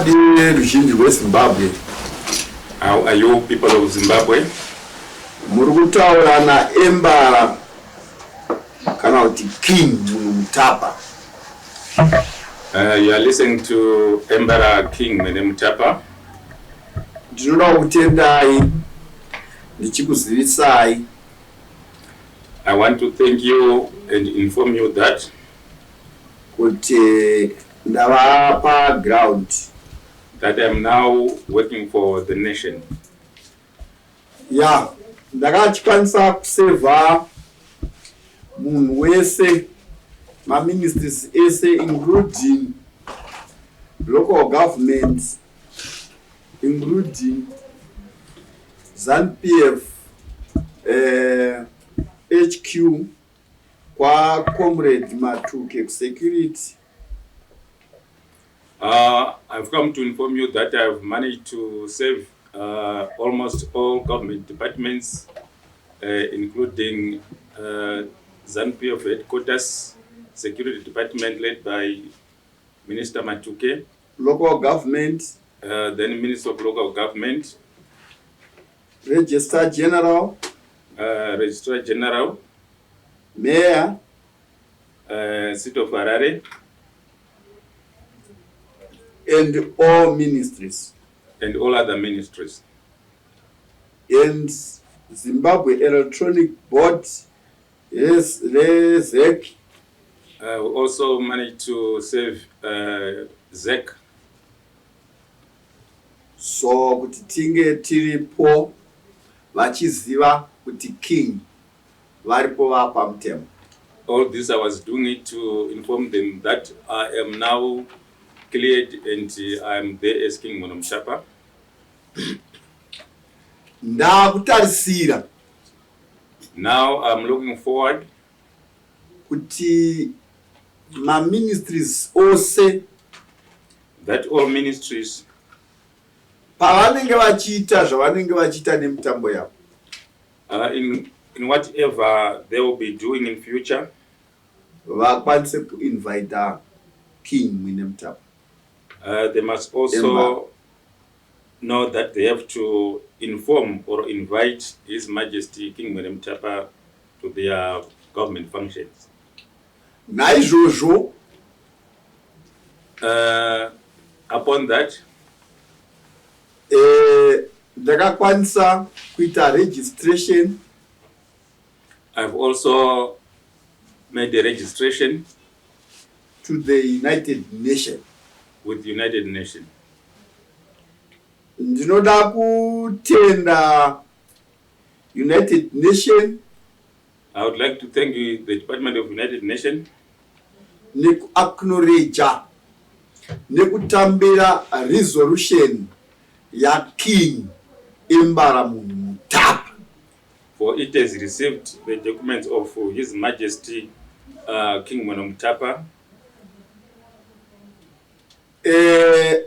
Zimbabwe. How are you, people of Zimbabwe? Murukutaura na Embara kana kuti King Munhumutapa. You are listening to Embara King Munhumutapa. Ndinoda kutendai ndichikuzivisai. I want to thank you and inform you that kuti ndava paground, I am now working for the nation. Yeah, ndakachikwanisa kuseva munhu wese, ma-ministries ese, including local governments, including ZANU-PF, HQ, kwa Comrade Matuke Security. I've come to inform you that I've managed to save almost all government departments, including ZANU-PF headquarters, security department led by Minister Matuke, local government, then Minister of Local Government, Registrar General, Mayor, City of Harare, and all ministries. and all other ministries. And Zimbabwe Electronic Board, yes, ZEC. We also managed to save ZEC. So kuti tinge tiripo vachiziva kuti King varipo vapamutemo. All this I was doing it to inform them that I am now cleared and I am there as King Munhumutapa. Ndakutarisira Now I'm looking forward kuti ma-ministries ose that all ministries, pavanenge vachiita zvavanenge vachiita nemutambo yavo, in whatever they will be doing in future, vakwanise kuinvita King Munhumutapa. they must also know that they have to inform or invite His Majesty King Munhumutapa to their government functions. Naizvozvo, upon that, ndakakwanisa kuita registration. I've also made a registration to the United Nations. with United Nations. Ndinoda kutenda United Nations. I would like to thank you, the Department of United Nations, neku-acknowledge nekutambira resolution ya King Embara Munhumutapa. for it has received the documents of His Majesty King Munhumutapa.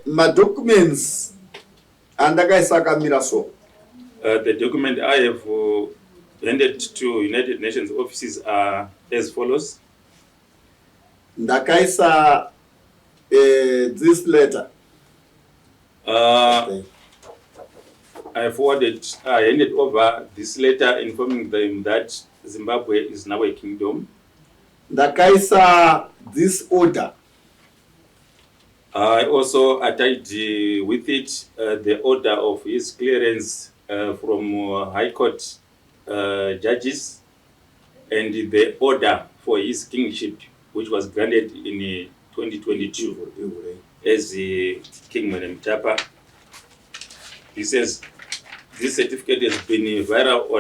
Ma-documents andakaisakamira so. The document I have handed to United Nations offices are as follows. Ndakaisa this letter. I handed over this letter informing them that Zimbabwe is now a kingdom. Ndakaisa this order. I also attached with it the order of his clearance from High Court judges and the order for his kingship, which was granted in 2022 as King Munhumutapa. He says this certificate has been viral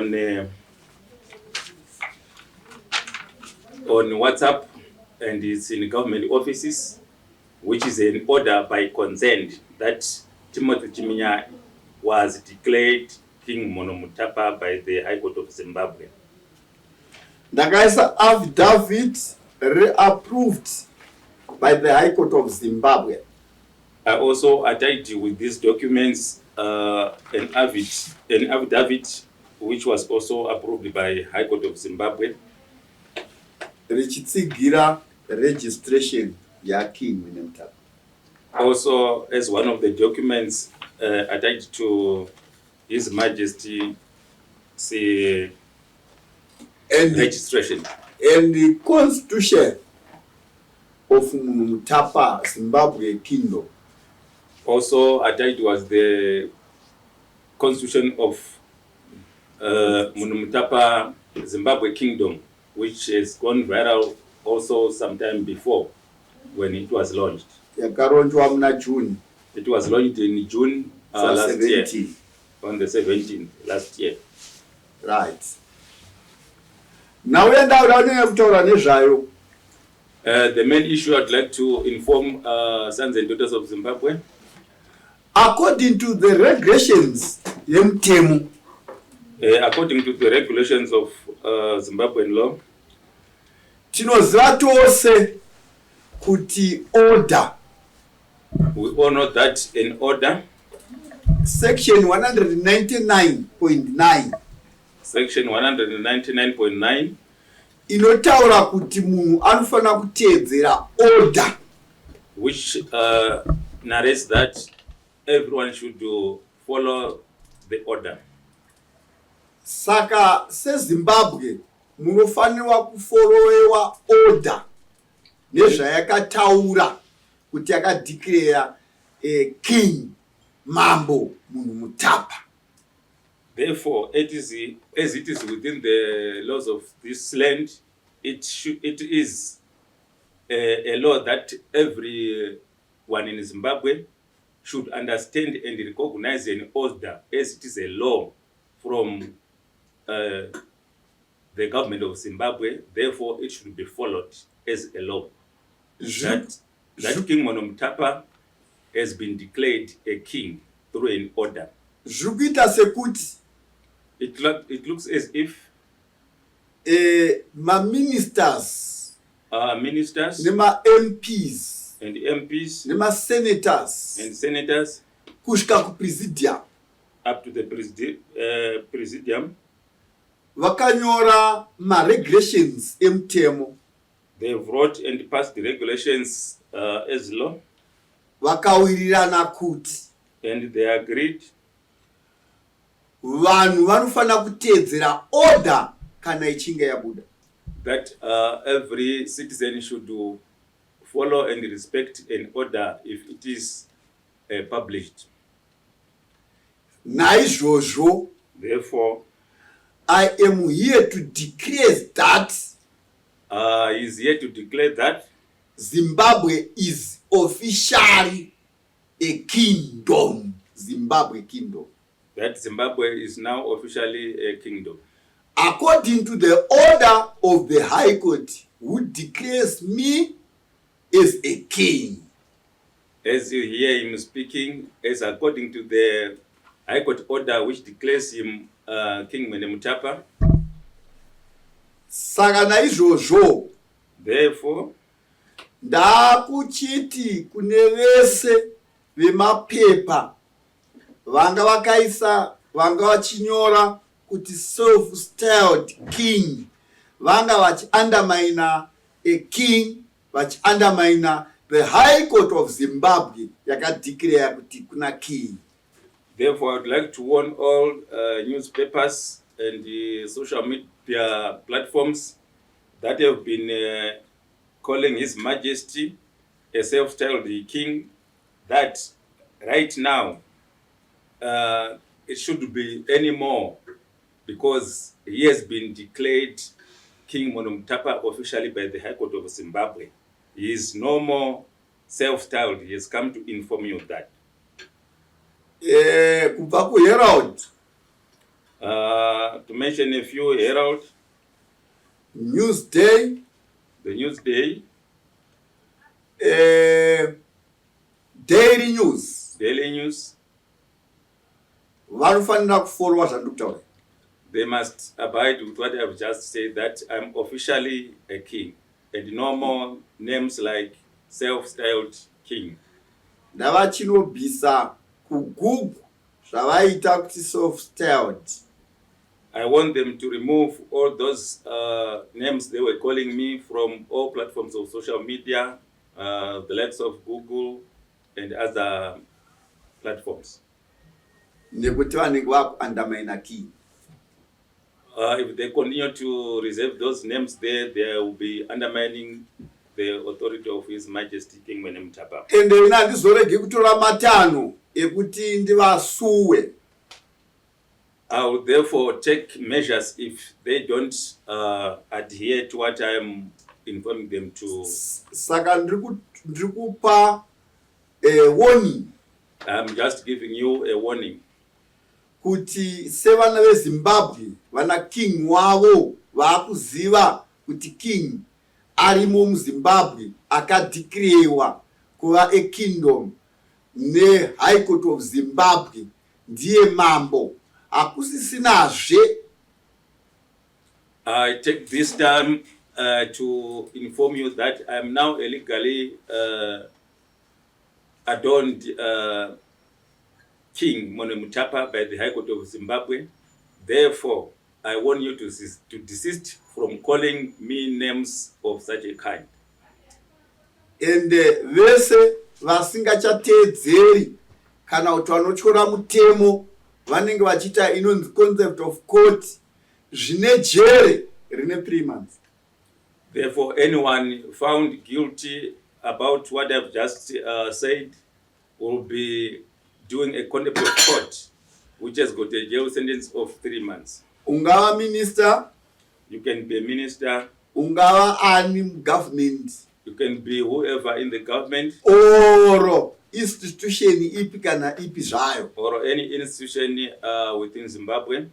on WhatsApp and it's in government offices, which is an order by consent that Timothy Chiminya was declared King Munhumutapa by the High Court of Zimbabwe. Ndakaisa affidavit re-approved by the High Court of Zimbabwe. I also attached with these documents an affidavit which was also approved by High Court of Zimbabwe. Richitsigira registration ya King Munhumutapa. Also, as one of the documents attached to His Majesty's and registration. and the constitution of Munhumutapa, Zimbabwe Kingdom. Also attached was the constitution of Munhumutapa, Zimbabwe Kingdom, which has gone viral also sometime before when it was launched. Yakaronjwa muna June. It was launched in June last 17. year, on the 17th last year. Right. Now we are now the main issue I'd like to inform sons and daughters of Zimbabwe. According to the regulations, according to the regulations of Zimbabwean law, tinoziva tose kuti order. We all know that in order, section 199.9 section 199.9 inotaura kuti munhu anofana kuteedzera order, which narrates that everyone should follow the order. Saka seZimbabwe munofanirwa kuforowewa order nezvayakataura kuti yakadeclare king Mambo Munhumutapa. Therefore, as it is within the laws of this land, it is a law that everyone in Zimbabwe should understand and recognize an order as it is a law from the government of Zimbabwe. Therefore, it should be followed as a law. That King Munhumutapa has been declared a king through an order. Zvikuita sekuti it looks as if ministers nema MPs and MPs nema senators and senators kusvika kupresidium up to the presidium vakanyora maregulations emutemo. They wrote and passed the regulations as law, vakawirirana kuti and they agreed vanhu vanofanira kuteedzera order kana ichinge yabuda, that every citizen should follow and respect an order if it is published. Naizvozvo, therefore, I am here to declare that he is here to declare that Zimbabwe is officially a kingdom. Zimbabwe kingdom. That Zimbabwe is now officially a kingdom. According to the order of the High Court, who declares me as a king. As you hear him speaking, as according to the High Court order which declares him King Munhumutapa. Saka naizvozvo, therefore, ndakuchiti kune vese vemapepa vanga vachinyora kuti self-styled king, vanga vachiandamaina a king, vachiandamaina the High Court of Zimbabwe yakadeclare kuti kuna king. Therefore, I would like to warn all newspapers and the social media platforms that have been calling His Majesty a self-styled king, that right now it shouldn't be anymore, because he has been declared King Munhumutapa officially by the High Court of Zimbabwe. He is no more self-styled. He has come to inform you of that. Kubva kuHerald, to mention a few: Herald, Newsday, the Newsday, Daily News. Daily News. Vanofanira kufollowa zvandikutaura. They must abide with what I have just said, that I'm officially a king, and no more names like self-styled king. Ndavachinobvisa kuGoogle zvavaita kuti self-styled. I want them to remove all those names they were calling me from all platforms of social media, the likes of Google, and other platforms. Nekuti vanenge vakuandamaina king. If they continue to reserve those names there, they will be undermining the authority of His Majesty King Munhumutapa. Ende ina ndizorege kutora matanho ekuti ndivasuwe. I will therefore take measures if they don't adhere to what I am informing them to. Saka ndiri kupa warning. I'm just giving you a warning. Kuti sevana veZimbabwe vana king wavo vakuziva kuti king arimo muZimbabwe akadhikirewa kuva a kingdom ne High Court of Zimbabwe ndiye mambo. Hakusisinazve. I take this time to inform you that I am now a legally adorned King Munhumutapa by the High Court of Zimbabwe. Therefore, I warn you to desist from calling me names of such a kind. And vese vasingachateedzeri kana kuti vanotyora mutemo vanenge vachita inonzi concept of court zvine jere rine 3 months. Therefore, anyone found guilty about what I've just said will be doing a contempt of court, which has got a jail sentence of 3 months. Ungava minister, you can be a minister, ungava ani government, you can be whoever in the government, or institution ipi kana ipi zvayo, or any institution within Zimbabwe.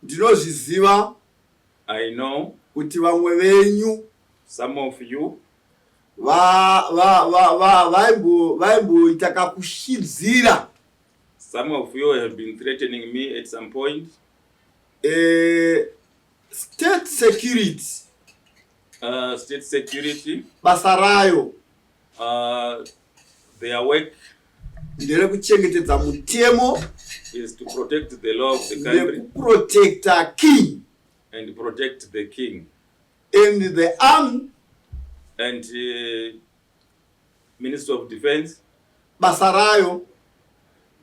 Ndinozviziva, I know kuti vamwe venyu, some of you, vaimboita kakushidzira. Some of you have been threatening me at some point. State security. State security. Basa rayo. Their work nderekuchengetedza mutemo is to protect the law of the country. Protect a king. And protect the king. And the army. And Minister of Defense. Basa rayo.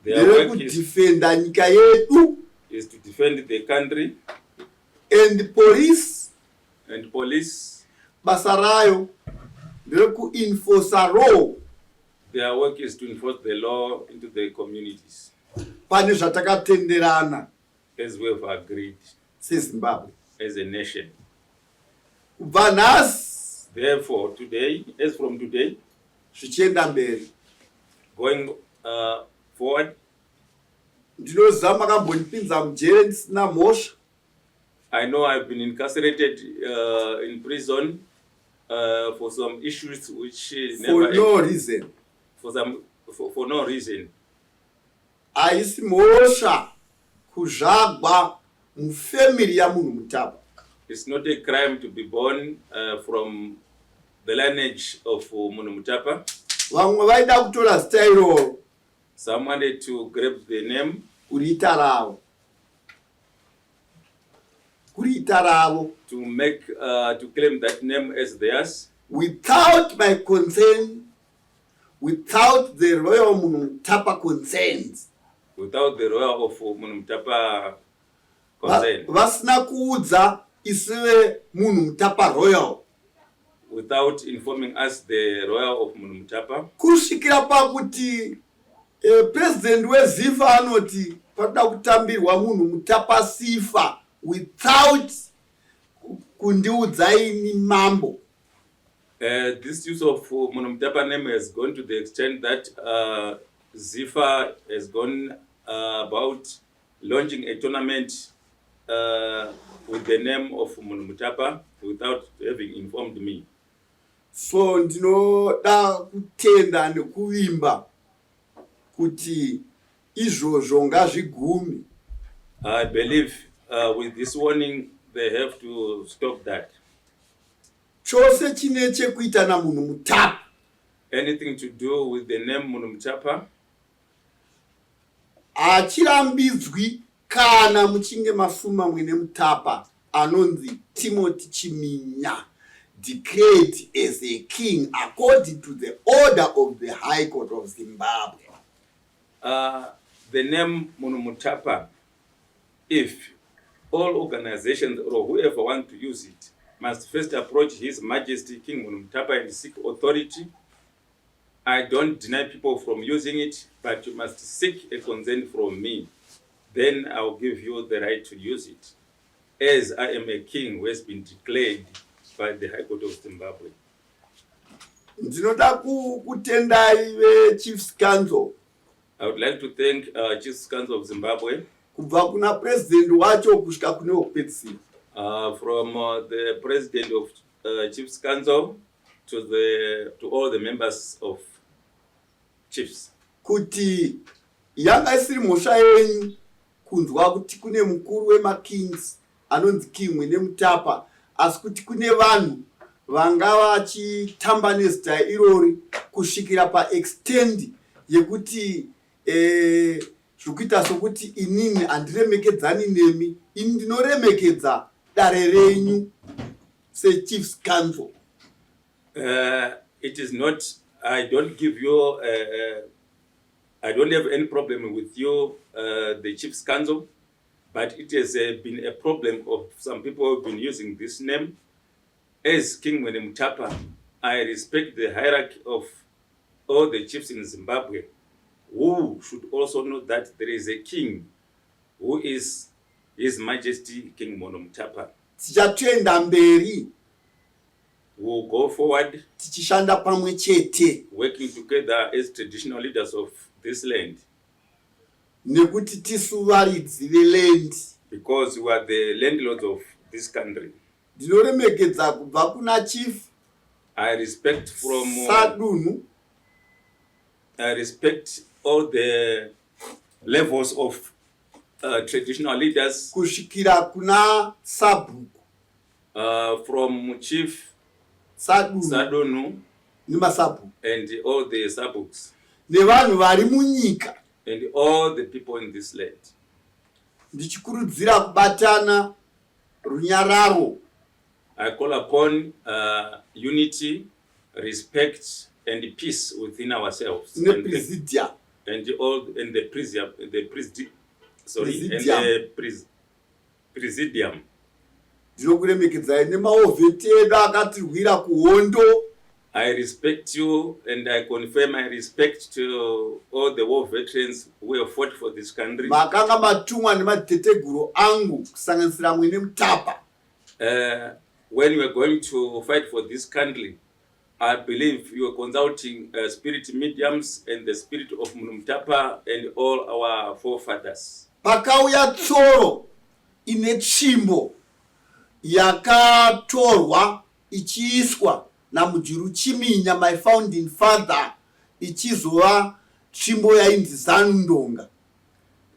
Their work defenda nyika yedu. Is to defend the country. And police. And police. Basa rayo. Enforce a law. Their work is to enforce the law into the communities. Pane zvatakatenderana. As we have agreed. SeZimbabwe. As a nation. Vanas. Therefore, today, as from today, zvichienda mberi, going forward, ndinoziva makambondipinza mujere ndisina mhosva. I know I've been incarcerated in prison for some issues which never... For no reason. For no reason. Haisi mhosva kuzvagwa mufamily yaMunhumutapa. It's not a crime to be born from the lineage of Munhumutapa. Vamwe vaida kutora zita iroro. Some wanted to grab the name. Kuriita ravo. Kuriita ravo. To make, to claim that name as theirs. Without my consent, without the royal Munhumutapa consent. Without the royal of Munhumutapa consent. Vasina kuudza isive Munhumutapa royal. Without informing us the royal of Munhumutapa. Kusvikira pakuti president weZifa anoti patoda kutambirwa Munhumutapa sifa without kundiudzaini mambo. This use of Munhumutapa name has gone to the extent that Zifa has gone about launching a tournament with the name of Munhumutapa without having informed me. So ndinoda kutenda nekuvimba kuti izvozvo ngazvigume. I believe with this warning they have to stop that. Chose chine chekuita naMunhumutapa. Anything to do with the name Munhumutapa. Hachirambidzwi kana muchinge mafuma mwene Mutapa anonzi Timothy Chiminya. declared as a king according to the order of the High Court of Zimbabwe. The name Munhumutapa, if all organizations or whoever want to use it, must first approach His Majesty King Munhumutapa and seek authority. I don't deny people from using it, but you must seek a consent from me. Then I'll give you the right to use it, as I am a king who has been declared by the High Court of Zimbabwe. Ndinoda kutendai ve-Chiefs Council. I would like to thank Chiefs Council of Zimbabwe. Kubva kuna president wacho kusvika kune wekupedzisira. From the president of Chiefs Council to all the members of Chiefs. Kuti yanga isiri mhosva yenyu kunzwa kuti kune mukuru wema-kings anonzi King WeMadziMambo, asi kuti kune vanhu vanga vachitamba nezita irori kusvikira paextend yekuti zvikuita sokuti inini handiremekedzani nemi, ini ndinoremekedza dare renyu se-Chiefs Council. It is not, I don't give you, I don't have any problem with you, the Chiefs Council, but it has been a problem of some people who have been using this name. As King Munhumutapa, I respect the hierarchy of all the chiefs in Zimbabwe, who should also know that there is a king who is His Majesty King Munhumutapa. Tichatoenda mberi. We'll go forward, tichishanda pamwe chete, working together as traditional leaders of this land. Nekuti tisu varidzi veland. Because we are the landlords of this country. Ndinoremekedza kubva kuna chief. I respect from Sadunu. I respect all the levels of traditional leaders. Kusvikira kuna Sabhuku. From Chief Sadunu Sabhuku and all the Sabhuks. Nevanhu vari munyika. And all the people in this land. Ndichikurudzira kubatana runyararo. I call upon unity, respect, and peace within ourselves. And the presidium. Ndinokuremekedzai nemaovheti edu akatirwira kuhondo. I respect you and I confirm my respect to all the war veterans who have fought for this country. Makanga matumwa nemadziteteguru angu kusanganisira WeMadziMambo. When you are going to fight for this country, I believe you are consulting spirit mediums and the spirit of Munhumutapa and all our forefathers. Pakauya tsoro ine tsvimbo yakatorwa ichiiswa naMujuru Chiminya, my founding father, ichizova tsvimbo yainzi Zandonga.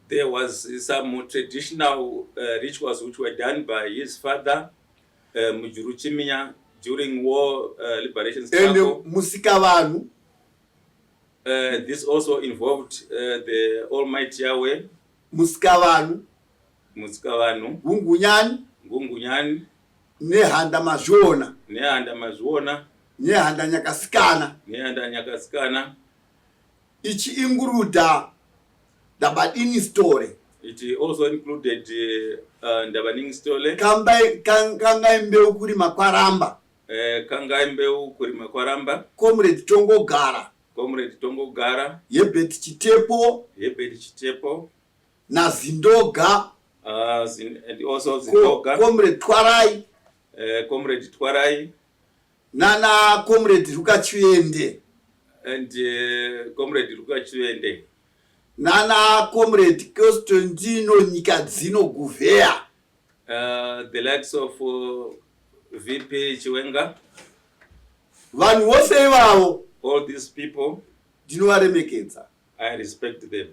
There was some traditional rituals which were done by his father, Mujuru Chiminya, during war liberation struggle. Musikavanhu. This also involved the Almighty Yahweh. Musikavanhu. Gungunyani. Nehanda mazvona. Nehanda nyakasikana. Ichi inguruda Ndabadini story. It also included Ndabadini story. Kangaembeu kurima kwaramba. Kangaembeu kurima kwaramba. Comrade Tongogara. Yebet Chitepo. Na Zindoga. And also Zindoga. Comrade Twarai. Nana Comrade Rukachiende. And Comrade Rukachiende. Nana Comrade Kostondino Nikadzino Guvea. The likes of VP Chiwenga. Vanhu vose ivavo. All these people. Ndinovaremekedza. I respect them.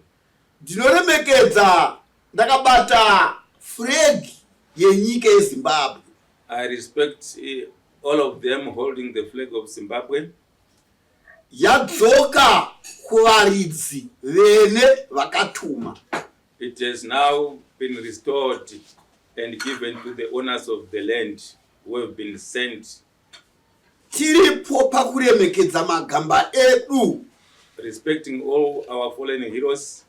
Ndinoremekedza ndakabata flag yenyika yeZimbabwe. I respect all of them holding the flag of Zimbabwe. Yadzoka kuvaridzi vene vakatuma. It has now been restored and given to the owners of the land who have been sent tiripo pakuremekedza magamba edu, respecting all our fallen heroes,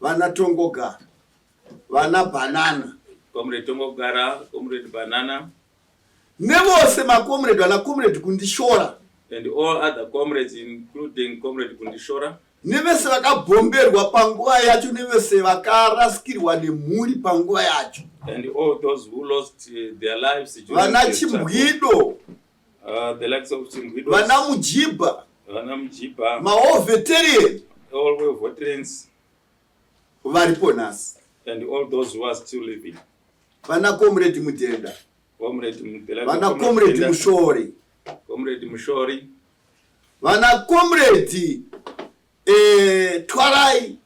vana Tongogara, vana Banana, Comrade Tongogara, Comrade Banana, nevose makomrade vana Comrade Kundishora, and all other comrades, including Comrade Kundishora, nevese vakabhomberwa panguva yacho, nevese vakarasikirwa nemhuri panguva yacho, and all those who lost their lives during vana the struggle. Chimbwido, The likes of Chimbwido, vana Mujiba, Vana Mujiba, mao veteran all were veterans, varipo nhasi, and all those who are still living. vana Comrade Mudenda, Comrade vana Comrade Mushori, Comrade Mushori, vana Comrade Twarai,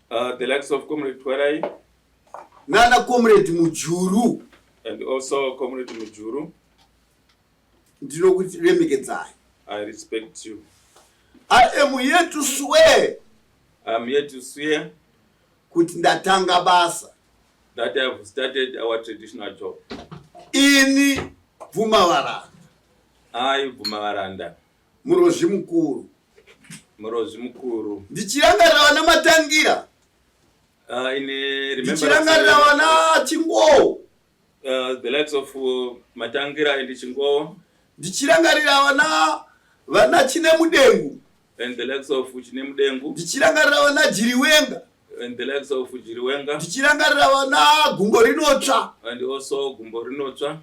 the likes of Comrade Twarai, nana Comrade Mujuru, and also Comrade Mujuru. Ndinokuti remekedzai. I respect you. I am here to swear I'm here to swear kuti ndatanga basa that I have started our traditional job. ini Bvumavaranda, I, Vumavaranda, murozvi mukuru, Murozi Mukuru, ndichirangarira vana Matangira, in ndichirangarira remembrance vana Chingowo, the likes of Matangira and Chingowo, ndichirangarira vana Chinemudengu, and the likes of Chinemudengu, ndichirangarira vana Jiriwenga, and the likes of Jiriwenga, ndichirangarira vana Gumbo Rinotsva, and also Gumbo Rinotsva.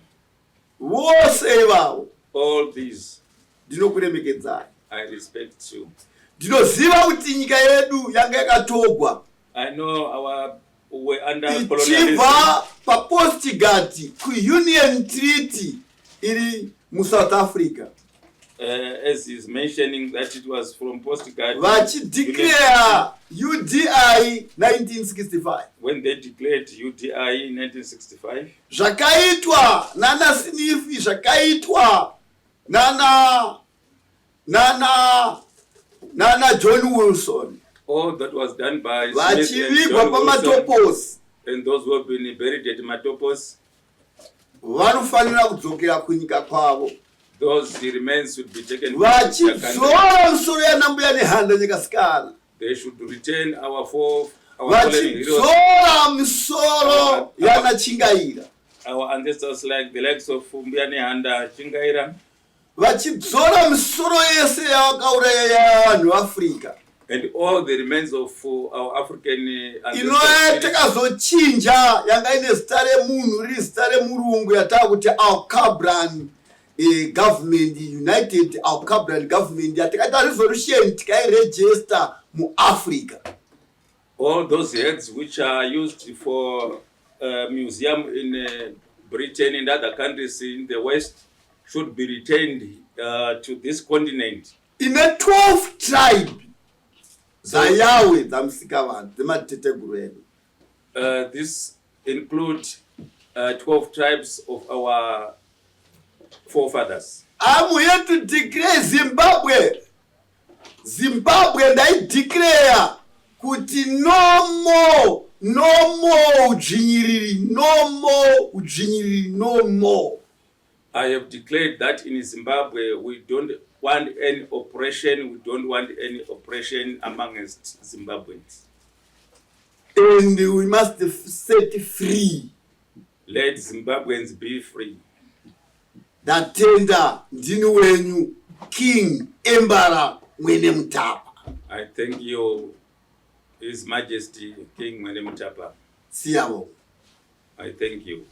vose ivavo. All these, Ndinokuremekedzai. I respect you. Ndinoziva kuti nyika yedu yanga yakatogwa I know we're under colonialism. ichibva papostigati kuunion treaty iri muSouth Africa, As he's mentioning that it was from postcard vachideclare UDI 1965, when they declared UDI in 1965. zvakaitwa nana Sniffy, zvakaitwa nana John Wilson, All that was done by Smith and vachivigwa John Wilson, pamatoposi, and those who have been buried at Matopos, vanofanira kudzokera kunyika kwavo, those remains should be taken to their country. vachidzora misoro yanambuya nehanda nyakasikana, They should return our fallen heroes, vachidzora misoro yana Chingaira, our ancestors like the likes of Mbiane Handa Chingaira, vachidzora misoro yese yavakauraya yavanhu veAfrica, and all the remains of our African ancestors. inotakazochinja yanga ine zita remunhu riri zita remurungu yataakuti Al-Kabran government, United Al-Kabran government, yatakaita resolution tikairegister muAfrica. All those heads which are used for museum in Britain and other countries in the West should be returned to this continent. Ine 12 tribe dzayawe dzamusikavanhu dzemateteguru edu. This include 12 tribes of our forefathers. I'm here to declare Zimbabwe. Zimbabwe ndaideclare kuti no more udzvinyiriri, no more. I have declared that in Zimbabwe we don't want any oppression, amongst Zimbabweans. And we must set free. Let Zimbabweans be free. Ndatenda ndini wenyu King Embara Munhumutapa. I thank you, His Majesty King Munhumutapa. Siyabonga. I thank you.